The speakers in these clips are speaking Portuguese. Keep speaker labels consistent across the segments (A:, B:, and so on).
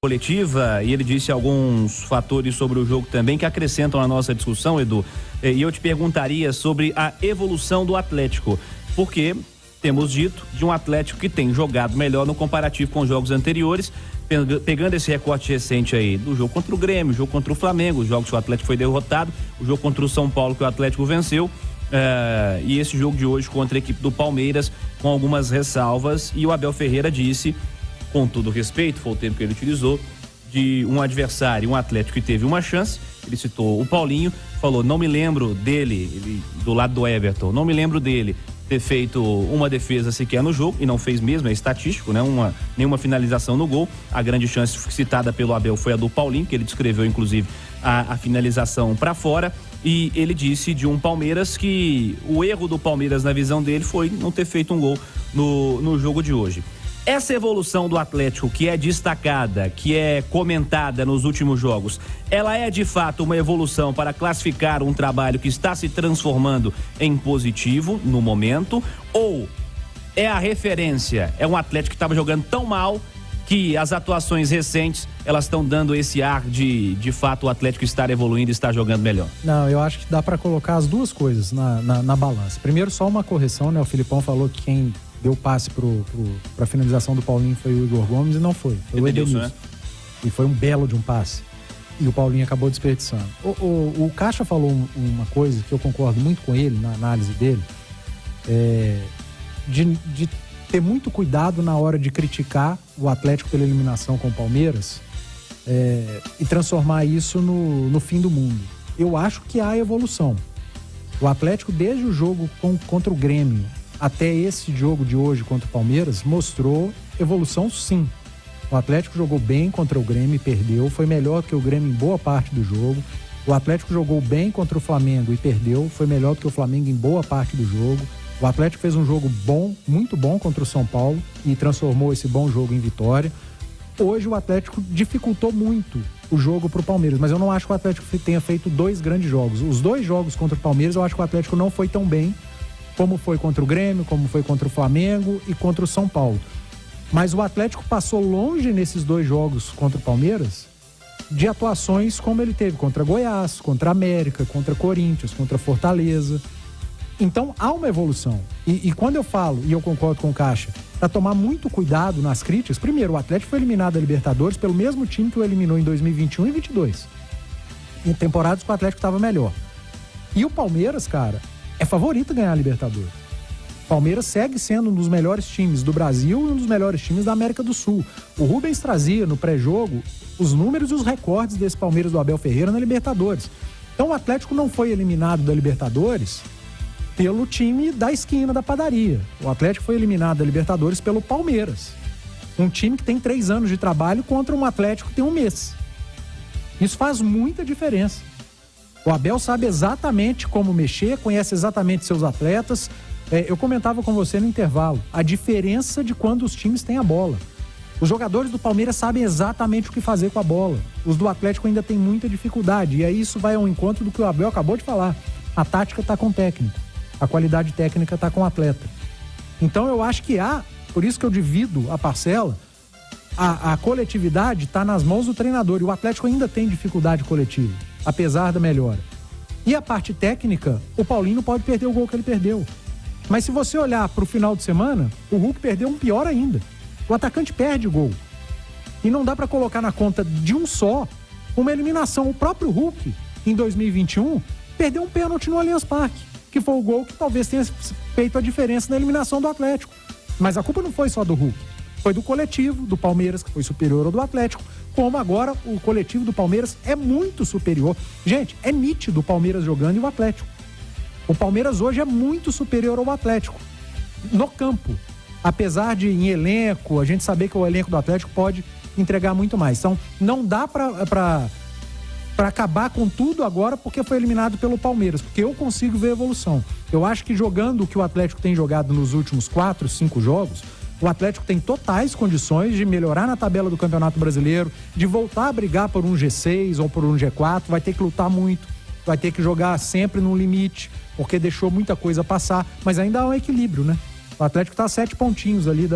A: coletiva e ele disse alguns fatores sobre o jogo também que acrescentam a nossa discussão, Edu. E eu te perguntaria sobre a evolução do Atlético, porque temos dito de um Atlético que tem jogado melhor no comparativo com os jogos anteriores, pegando esse recorte recente aí do jogo contra o Grêmio, jogo contra o Flamengo, os jogos que o Atlético foi derrotado, o jogo contra o São Paulo que o Atlético venceu, e esse jogo de hoje contra a equipe do Palmeiras com algumas ressalvas, e o Abel Ferreira disse, com todo respeito, foi o termo que ele utilizou, de um adversário, um Atlético que teve uma chance. Ele citou o Paulinho, falou, não me lembro dele, ele, do lado do Everton, não me lembro dele ter feito uma defesa sequer no jogo, e não fez mesmo, é estatístico, né? Nenhuma finalização no gol. A grande chance citada pelo Abel foi a do Paulinho, que ele descreveu inclusive a finalização para fora, e ele disse de um Palmeiras que o erro do Palmeiras na visão dele foi não ter feito um gol no jogo de hoje. Essa evolução do Atlético, que é destacada, que é comentada nos últimos jogos, ela é de fato uma evolução para classificar um trabalho que está se transformando em positivo no momento, ou é a referência, é um Atlético que estava jogando tão mal que as atuações recentes, elas estão dando esse ar de fato o Atlético estar evoluindo e estar jogando melhor?
B: Não, eu acho que dá para colocar as duas coisas na balança. Primeiro, só uma correção, né? O Filipão falou que quem deu passe pra finalização do Paulinho foi o Igor Gomes, e não foi o Edenilson, né? E foi um belo de um passe, e o Paulinho acabou desperdiçando. O Caixa falou uma coisa que eu concordo muito com ele na análise dele, de ter muito cuidado na hora de criticar o Atlético pela eliminação com o Palmeiras, e transformar isso no fim do mundo. Eu acho que há evolução. O Atlético, desde o jogo contra o Grêmio até esse jogo de hoje contra o Palmeiras, mostrou evolução, sim. O Atlético jogou bem contra o Grêmio e perdeu, foi melhor que o Grêmio em boa parte do jogo. O Atlético jogou bem contra o Flamengo e perdeu, foi melhor do que o Flamengo em boa parte do jogo. O Atlético fez um jogo bom, muito bom contra o São Paulo e transformou esse bom jogo em vitória. Hoje o Atlético dificultou muito o jogo para o Palmeiras, mas eu não acho que o Atlético tenha feito dois grandes jogos. Os dois jogos contra o Palmeiras, eu acho que o Atlético não foi tão bem como foi contra o Grêmio, como foi contra o Flamengo e contra o São Paulo. Mas o Atlético passou longe nesses dois jogos contra o Palmeiras de atuações como ele teve contra Goiás, contra América, contra Corinthians, contra Fortaleza. Então há uma evolução. E quando eu falo, e eu concordo com o Caixa, para tomar muito cuidado nas críticas, primeiro, o Atlético foi eliminado da Libertadores pelo mesmo time que o eliminou em 2021 e 2022. Em temporadas que o Atlético estava melhor. E o Palmeiras, cara, é favorito a ganhar a Libertadores. O Palmeiras segue sendo um dos melhores times do Brasil e um dos melhores times da América do Sul. O Rubens trazia no pré-jogo os números e os recordes desse Palmeiras do Abel Ferreira na Libertadores. Então o Atlético não foi eliminado da Libertadores pelo time da esquina da padaria. O Atlético foi eliminado da Libertadores pelo Palmeiras. Um time que tem 3 anos de trabalho contra um Atlético que tem 1 mês. Isso faz muita diferença. O Abel sabe exatamente como mexer, conhece exatamente seus atletas. Eu comentava com você no intervalo a diferença de quando os times têm a bola. Os jogadores do Palmeiras sabem exatamente o que fazer com a bola. Os do Atlético ainda têm muita dificuldade. E aí isso vai ao encontro do que o Abel acabou de falar. A tática está com o técnico. A qualidade técnica está com o atleta. Então eu acho que por isso que eu divido a parcela, a coletividade está nas mãos do treinador. E o Atlético ainda tem dificuldade coletiva, apesar da melhora. E a parte técnica, o Paulinho não pode perder o gol que ele perdeu. Mas se você olhar para o final de semana, o Hulk perdeu um pior ainda. O atacante perde o gol. E não dá para colocar na conta de um só uma eliminação. O próprio Hulk, em 2021, perdeu um pênalti no Allianz Parque, que foi o gol que talvez tenha feito a diferença na eliminação do Atlético. Mas a culpa não foi só do Hulk. Foi do coletivo, do Palmeiras, que foi superior ao do Atlético, como agora o coletivo do Palmeiras é muito superior. Gente, é nítido o Palmeiras jogando e o Atlético. O Palmeiras hoje é muito superior ao Atlético, no campo. Apesar de, em elenco, a gente saber que o elenco do Atlético pode entregar muito mais. Então, não dá para acabar com tudo agora porque foi eliminado pelo Palmeiras, porque eu consigo ver evolução. Eu acho que jogando o que o Atlético tem jogado nos últimos 4, 5 jogos, o Atlético tem totais condições de melhorar na tabela do Campeonato Brasileiro, de voltar a brigar por um G6 ou por um G4, vai ter que lutar muito, vai ter que jogar sempre no limite, porque deixou muita coisa passar, mas ainda há um equilíbrio, né? O Atlético tá a 7 pontinhos ali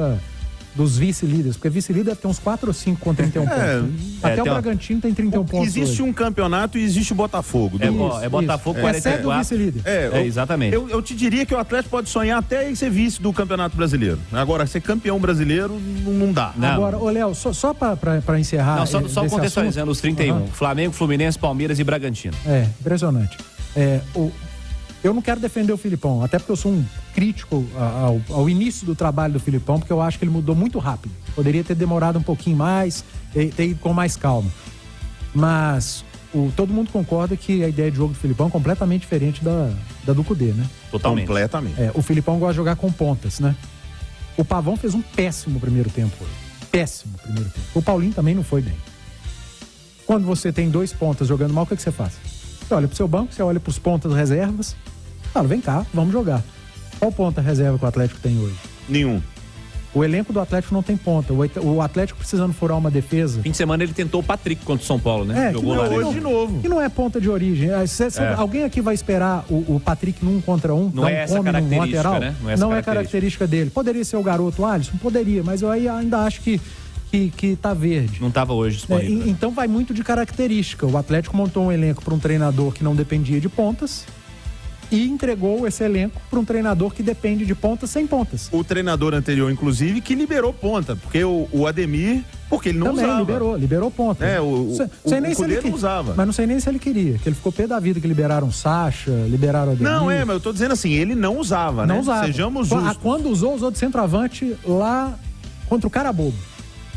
B: dos vice-líderes, porque vice-líder tem uns 4 ou 5 com 31 pontos. Até o Bragantino tem 31 pontos.
C: Existe um campeonato e existe o Botafogo.
A: É Botafogo 44.
B: É o vice-líder.
A: Exatamente.
C: Eu te diria que o Atlético pode sonhar até em ser vice do Campeonato Brasileiro. Agora, ser campeão brasileiro não dá.
B: Não. Agora, Léo, só para encerrar.
A: Não, só contextualizando os 31. Flamengo, Fluminense, Palmeiras e Bragantino.
B: Impressionante. Eu não quero defender o Filipão, até porque eu sou um crítico ao início do trabalho do Filipão, porque eu acho que ele mudou muito rápido. Poderia ter demorado um pouquinho mais, ter ido com mais calma. Mas todo mundo concorda que a ideia de jogo do Filipão é completamente diferente da do Cudê, né?
A: Totalmente.
C: Completamente.
B: O Filipão gosta de jogar com pontas, né? O Pavão fez um péssimo primeiro tempo hoje. Péssimo primeiro tempo. O Paulinho também não foi bem. Quando você tem 2 pontas jogando mal, o que você faz? Você olha pro seu banco, você olha pros pontas reservas, fala, vem cá, vamos jogar. Qual ponta reserva que o Atlético tem hoje?
C: Nenhum.
B: O elenco do Atlético não tem ponta. O Atlético precisando furar uma defesa.
A: Fim de semana ele tentou o Patrick contra o São Paulo, né?
C: Jogou lá hoje de novo.
B: Que não é ponta de origem. Alguém aqui vai esperar o Patrick num contra um?
A: Não é essa característica,
B: lateral?
A: né?
B: Não é característica dele. Poderia ser o garoto Alisson? Poderia, mas eu ainda acho que tá verde.
A: Não estava hoje disponível.
B: Então vai muito de característica. O Atlético montou um elenco para um treinador que não dependia de pontas e entregou esse elenco para um treinador que depende de pontas sem pontas.
C: O treinador anterior, inclusive, que liberou ponta, porque o Ademir, porque ele não
B: também
C: usava.
B: liberou ponta.
C: O Cudê não usava.
B: Mas não sei nem se ele queria, que ele ficou pé da vida que liberaram o Sacha, liberaram o Ademir.
C: Não, mas eu tô dizendo assim, ele não usava, né?
B: Não usava.
C: Sejamos justos.
B: Quando usou de centroavante lá contra o Carabobo.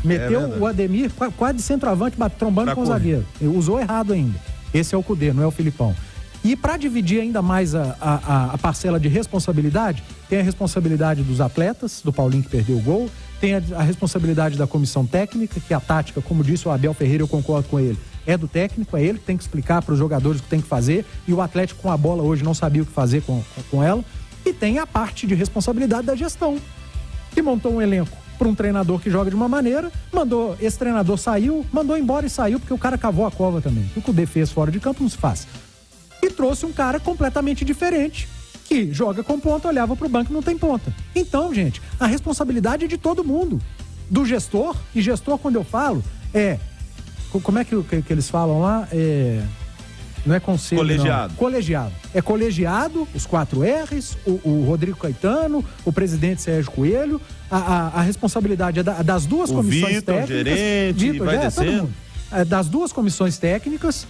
B: Meteu o Ademir quase de centroavante, trombando com o zagueiro. Usou errado ainda. Esse é o Cudê, não é o Filipão. E para dividir ainda mais a parcela de responsabilidade, tem a responsabilidade dos atletas, do Paulinho que perdeu o gol, tem a responsabilidade da comissão técnica, que a tática, como disse o Abel Ferreira, eu concordo com ele, é do técnico, é ele que tem que explicar para os jogadores o que tem que fazer, e o Atlético com a bola hoje não sabia o que fazer com ela. E tem a parte de responsabilidade da gestão, que montou um elenco para um treinador que joga de uma maneira, esse treinador saiu, mandou embora e saiu, porque o cara cavou a cova também. O que o Cudê fez fora de campo não se faz. E trouxe um cara completamente diferente, que joga com ponta, olhava pro banco e não tem ponta. Então, gente, a responsabilidade é de todo mundo. Do gestor, e gestor, quando eu falo, como é que eles falam lá? Não é conselho,
C: colegiado.
B: Não. Colegiado. É colegiado, os 4 R's, o Rodrigo Caetano, o presidente Sérgio Coelho, a responsabilidade é das duas comissões técnicas.
C: Gerente, vai descendo.
B: Das duas comissões técnicas,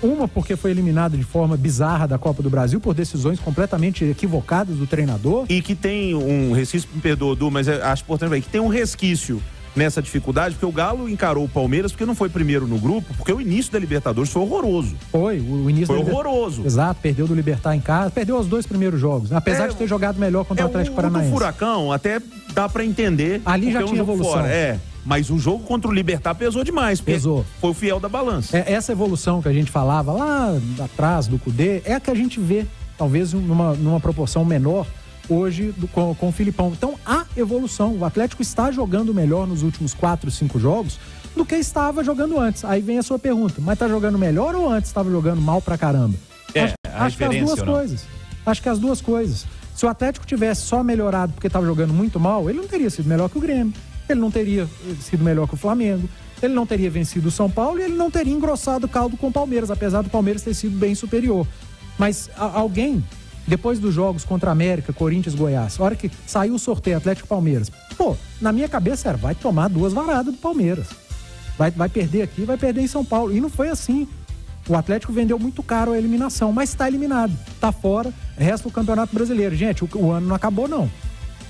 B: uma porque foi eliminada de forma bizarra da Copa do Brasil por decisões completamente equivocadas do treinador.
C: E que tem um resquício, me perdoa, Du, mas acho importante que tem um resquício nessa dificuldade, porque o Galo encarou o Palmeiras porque não foi primeiro no grupo, porque o início da Libertadores foi horroroso.
B: O início
C: foi horroroso.
B: Exato, perdeu do Libertad em casa, perdeu os 2 primeiros jogos, apesar de ter jogado melhor contra o Atlético Paranaense.
C: O Furacão até dá pra entender.
B: Ali já tinha evolução.
C: Fora, mas o jogo contra o Libertad pesou demais.
B: Pesou.
C: Foi o fiel da balança.
B: Essa evolução que a gente falava lá atrás do Cudê, é a que a gente vê, talvez numa proporção menor, hoje com o Filipão. Então há evolução. O Atlético está jogando melhor nos últimos 4, 5 jogos do que estava jogando antes. Aí vem a sua pergunta, mas tá jogando melhor ou antes estava jogando mal pra caramba? Acho que as duas coisas. Acho que as duas coisas. Se o Atlético tivesse só melhorado porque estava jogando muito mal, ele não teria sido melhor que o Grêmio, ele não teria sido melhor que o Flamengo, ele não teria vencido o São Paulo e ele não teria engrossado o caldo com o Palmeiras, apesar do Palmeiras ter sido bem superior. Mas alguém, depois dos jogos contra América, Corinthians, Goiás, a hora que saiu o sorteio Atlético e Palmeiras, na minha cabeça vai tomar 2 varadas do Palmeiras. Vai perder aqui, vai perder em São Paulo. E não foi assim. O Atlético vendeu muito caro a eliminação, mas está eliminado, está fora, resta o Campeonato Brasileiro. Gente, o ano não acabou, não.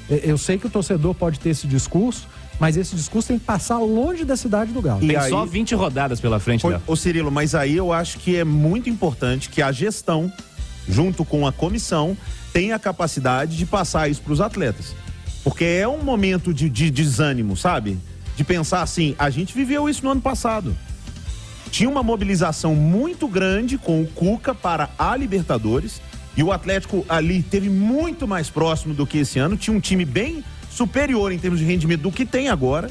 B: Eu sei que o torcedor pode ter esse discurso, mas esse discurso tem que passar longe da cidade do Galo.
A: Tem só 20 rodadas pela frente, Léo.
C: Ô Cirilo, mas aí eu acho que é muito importante que a gestão, junto com a comissão, tenha a capacidade de passar isso para os atletas. Porque é um momento de desânimo, sabe? De pensar assim, a gente viveu isso no ano passado. Tinha uma mobilização muito grande com o Cuca para a Libertadores e o Atlético ali esteve muito mais próximo do que esse ano. Tinha um time bem superior em termos de rendimento do que tem agora.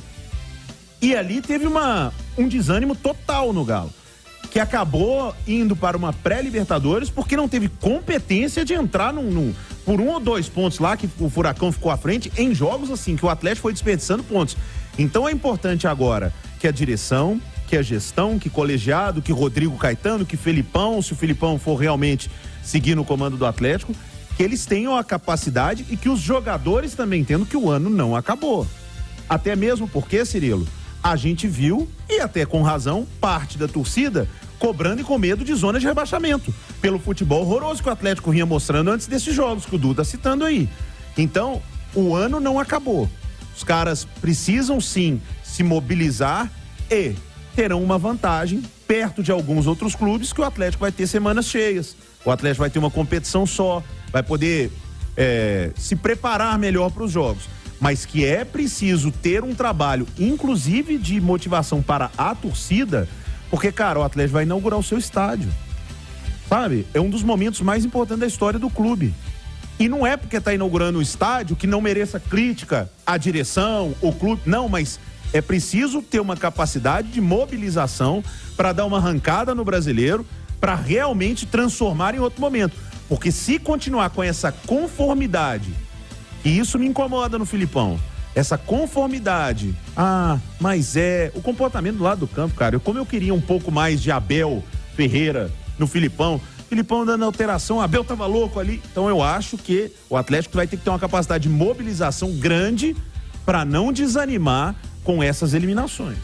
C: E ali teve um desânimo total no Galo, que acabou indo para uma pré-Libertadores porque não teve competência de entrar por 1 ou 2 pontos lá que o Furacão ficou à frente em jogos assim, que o Atlético foi desperdiçando pontos. Então é importante agora que a direção, que a gestão, que colegiado, que Rodrigo Caetano, que Felipão, se o Felipão for realmente seguir no comando do Atlético, que eles tenham a capacidade e que os jogadores também entendam que o ano não acabou. Até mesmo porque, Cirilo, a gente viu, e até com razão, parte da torcida cobrando e com medo de zona de rebaixamento, pelo futebol horroroso que o Atlético vinha mostrando antes desses jogos, que o Dudu tá citando aí. Então, o ano não acabou. Os caras precisam sim se mobilizar e terão uma vantagem perto de alguns outros clubes, que o Atlético vai ter semanas cheias, o Atlético vai ter uma competição só, vai poder se preparar melhor para os jogos. Mas que é preciso ter um trabalho, inclusive de motivação para a torcida, porque, cara, o Atlético vai inaugurar o seu estádio, sabe? É um dos momentos mais importantes da história do clube. E não é porque está inaugurando um estádio que não mereça crítica à direção, o clube, não, mas é preciso ter uma capacidade de mobilização para dar uma arrancada no brasileiro, para realmente transformar em outro momento. Porque se continuar com essa conformidade, e isso me incomoda no Filipão, essa conformidade, mas o comportamento do lado do campo, cara, como eu queria um pouco mais de Abel Ferreira no Filipão dando alteração, Abel tava louco ali, então eu acho que o Atlético vai ter que ter uma capacidade de mobilização grande para não desanimar com essas eliminações.